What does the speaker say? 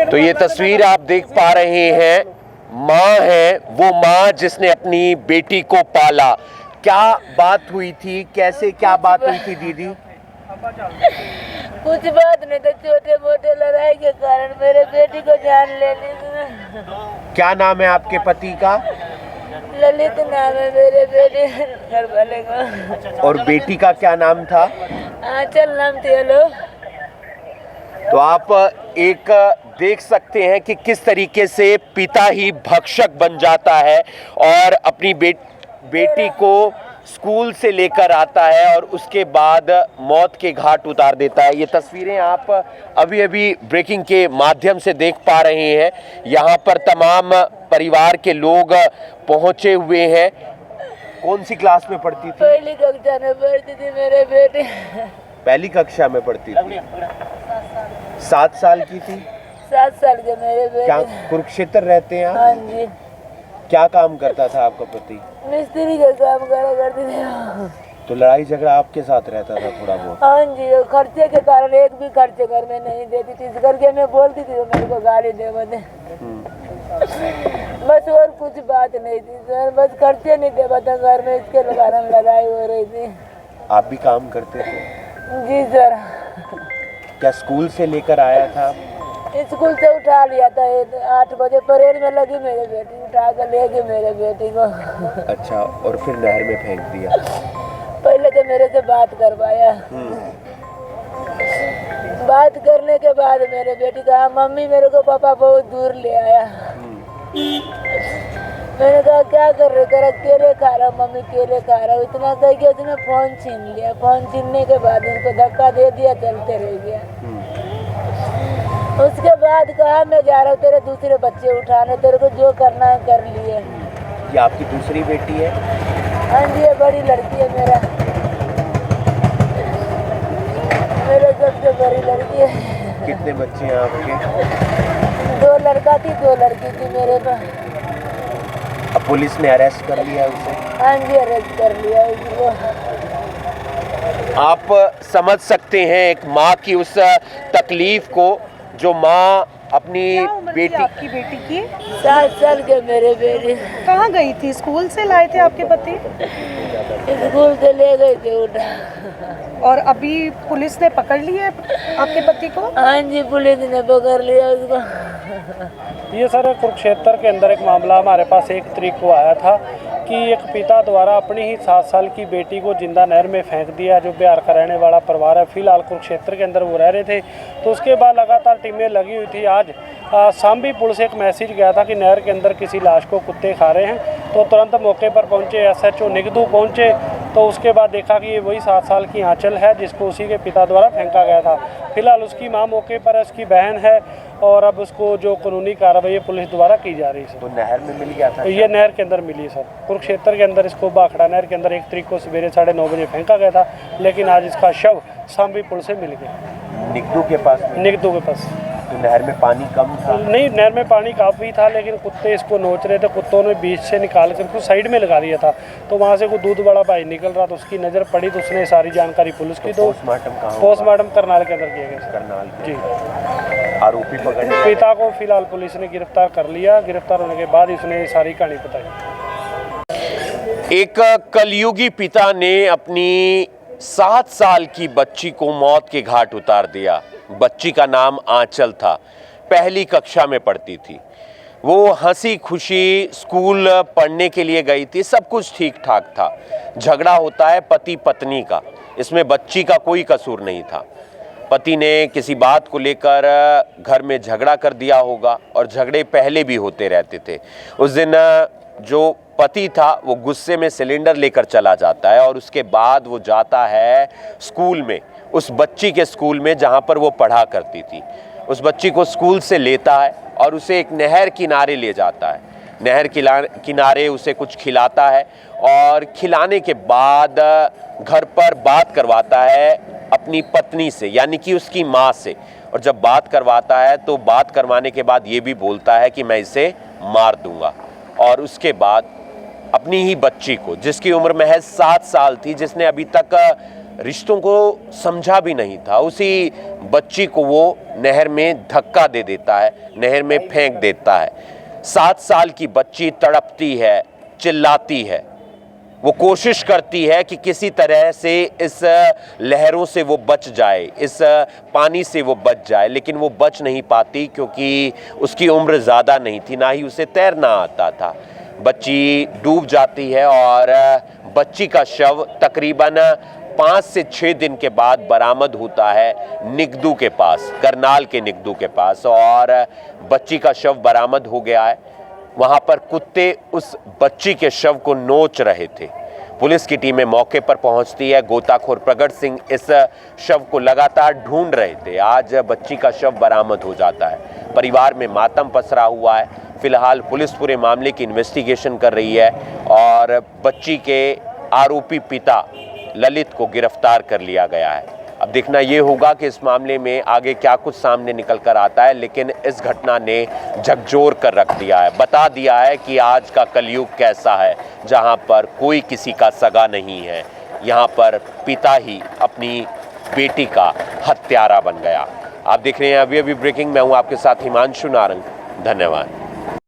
तो ये तस्वीर आप देख पा रहे हैं, माँ है वो माँ जिसने अपनी बेटी को पाला। क्या बात हुई थी, कैसे क्या बात हुई थी दीदी? कुछ बात नहीं तो छोटे मोटे लड़ाई के कारण मेरे बेटी को जान ले ली। क्या नाम है आपके पति का? ललित नाम है मेरे बेटे घर वाले का। और बेटी का क्या नाम था? आंचल नाम थी। हेलो, तो आप एक देख सकते हैं कि किस तरीके से पिता ही भक्षक बन जाता है और अपनी बेटी को स्कूल से लेकर आता है और उसके बाद मौत के घाट उतार देता है। ये तस्वीरें आप अभी अभी ब्रेकिंग के माध्यम से देख पा रहे हैं। यहाँ पर तमाम परिवार के लोग पहुंचे हुए हैं। कौन सी क्लास में पढ़ती थी? पहली कक्षा में पढ़ती थी मेरे बेटे। पहली कक्षा में पढ़ती थी। 7 साल की थी। 7 साल के मेरे बेटे। क्या कुरुक्षेत्र रहते हैं आप? हाँ जी। क्या काम करता था आपका पति? मिस्त्री का काम करा करती थी। तो लड़ाई झगड़ा आपके साथ रहता था थोड़ा बहुत? हाँ जी, वो खर्चे के कारण एक भी खर्चे घर में नहीं देती थी। इस करके मैं बोलती थी तो मेरे को गाली दे बदे। बस और कुछ बात नहीं थी सर, बस खर्चे नहीं दे बता घर में, इसके कारण लड़ाई हो रही थी। आप भी काम करते थे? जी सर। क्या स्कूल से लेकर आया था? स्कूल से उठा लिया था 8 बजे, परेड में लगी मेरे बेटी, उठा कर ले गई मेरे बेटी को। अच्छा, और फिर नहर में फेंक दिया? पहले तो मेरे से बात करवाया। बात करने के बाद मेरे बेटी कहा मम्मी मेरे को पापा बहुत दूर ले आया। मैंने कहा क्या कर रहे? करा केले खा रहा हूँ मम्मी, केले खा रहा हूँ। इतना कह के उसने फोन छीन लिया। फोन छीनने के बाद उसको धक्का दे दिया, चलते रह गया। उसके बाद कहा मैं जा रहा हूँ तेरे दूसरे बच्चे उठाने, तेरे को जो करना है कर लिए। ये आपकी दूसरी बेटी है? हाँ जी, ये बड़ी लड़की है मेरे सबसे बड़ी लड़की है। कितने बच्चे हैं आपके? 2 लड़का थी 2 लड़की थी मेरे पास। अब पुलिस ने अरेस्ट कर लिया उसे? हाँ जी, अरेस्ट कर लिया उसको। आप समझ सकते हैं एक माँ की उस तकलीफ को, जो माँ अपनी बेटी। आपकी बेटी की 7 साल के मेरे बेटे। कहाँ गई थी? स्कूल से लाए थे आपके पति? स्कूल से ले गए थे उठा। और अभी पुलिस ने पकड़ लिया आपके पति को? हाँ जी, पुलिस ने पकड़ लिया उसको। ये सर कुरुक्षेत्र के अंदर एक मामला हमारे पास 1 तारीख को आया था कि एक पिता द्वारा अपनी ही 7 साल की बेटी को जिंदा नहर में फेंक दिया। जो बिहार का रहने वाला परिवार है, फिलहाल कुरुक्षेत्र के अंदर वो रह रहे थे। तो उसके बाद लगातार टीमें लगी हुई थी। आज सांबी पुल से एक मैसेज गया था कि नहर के अंदर किसी लाश को कुत्ते खा रहे हैं। तो तुरंत मौके पर पहुंचे SHO निगदू पहुंचे। तो उसके बाद देखा कि ये वही 7 साल की आंचल है जिसको उसी के पिता द्वारा फेंका गया था। फिलहाल उसकी मां मौके पर है, उसकी बहन है और अब उसको जो कानूनी कार्रवाई पुलिस द्वारा की जा रही है। तो नहर में मिल गया था? तो ये नहर के अंदर मिली सर, कुरुक्षेत्र के अंदर इसको बाखड़ा नहर के अंदर 1 तारीख को सवेरे 9:30 बजे फेंका गया था। लेकिन आज इसका शव सांबी पुल से मिल गया। निगदू के पास? निगदू के पास। तो नहर में पानी कम था? नहीं, नहर में पानी काफ़ी था, लेकिन कुत्ते इसको नोच रहे थे। कुत्तों ने बीच से निकाल कर उसको साइड में लगा दिया था। तो वहाँ से कोई दूध वाला भाई निकल रहा, तो उसकी नज़र पड़ी तो उसने सारी जानकारी पुलिस की। तो पोस्टमार्टम कहाँ? पोस्टमार्टम करनाल के अंदर किया गया। करनाल जी। आरोपी पकड़ लिया? पिता को फिलहाल पुलिस ने गिरफ्तार कर लिया। गिरफ्तार होने के बाद इसने सारी कहानी बताई। एक कलयुगी पिता ने अपनी 7 साल की बच्ची को मौत के घाट उतार दिया। बच्ची का नाम आंचल था, पहली कक्षा में पढ़ती थी। वो हंसी खुशी स्कूल पढ़ने के लिए गई थी, सब कुछ ठीक ठाक था। झगड़ा होता है पति पत्नी का, इसमें बच्ची का कोई कसूर नहीं था। पति ने किसी बात को लेकर घर में झगड़ा कर दिया होगा और झगड़े पहले भी होते रहते थे। उस दिन जो पति था वो गुस्से में सिलेंडर लेकर चला जाता है और उसके बाद वो जाता है स्कूल में, उस बच्ची के स्कूल में जहाँ पर वो पढ़ा करती थी। उस बच्ची को स्कूल से लेता है और उसे एक नहर किनारे ले जाता है। नहर किनारे उसे कुछ खिलाता है और खिलाने के बाद घर पर बात करवाता है अपनी पत्नी से, यानी कि उसकी माँ से। और जब बात करवाता है तो बात करवाने के बाद ये भी बोलता है कि मैं इसे मार दूंगा। और उसके बाद अपनी ही बच्ची को, जिसकी उम्र महज 7 साल थी, जिसने अभी तक रिश्तों को समझा भी नहीं था। उसी बच्ची को वो नहर में धक्का दे देता है, नहर में फेंक देता है। 7 साल की बच्ची तड़पती है, चिल्लाती है, वो कोशिश करती है कि किसी तरह से इस लहरों से वो बच जाए, इस पानी से वो बच जाए, लेकिन वो बच नहीं पाती क्योंकि उसकी उम्र ज़्यादा नहीं थी, ना ही उसे तैरना आता था। बच्ची डूब जाती है और बच्ची का शव तकरीबन 5 से 6 दिन के बाद बरामद होता है निगदू के पास, करनाल के निगदू के पास, और बच्ची का शव बरामद हो गया है। वहां पर कुत्ते उस बच्ची के शव को नोच रहे थे। पुलिस की टीमें मौके पर पहुंचती है। गोताखोर प्रगट सिंह इस शव को लगातार ढूंढ रहे थे। आज बच्ची का शव बरामद हो जाता है। परिवार में मातम पसरा हुआ है। फिलहाल पुलिस पूरे मामले की इन्वेस्टिगेशन कर रही है और बच्ची के आरोपी पिता ललित को गिरफ्तार कर लिया गया है। अब देखना ये होगा कि इस मामले में आगे क्या कुछ सामने निकल कर आता है, लेकिन इस घटना ने झकझोर कर रख दिया है, बता दिया है कि आज का कलयुग कैसा है, जहां पर कोई किसी का सगा नहीं है। यहां पर पिता ही अपनी बेटी का हत्यारा बन गया। आप देख रहे हैं अभी ब्रेकिंग। मैं हूं आपके साथ हिमांशु नारंग। धन्यवाद।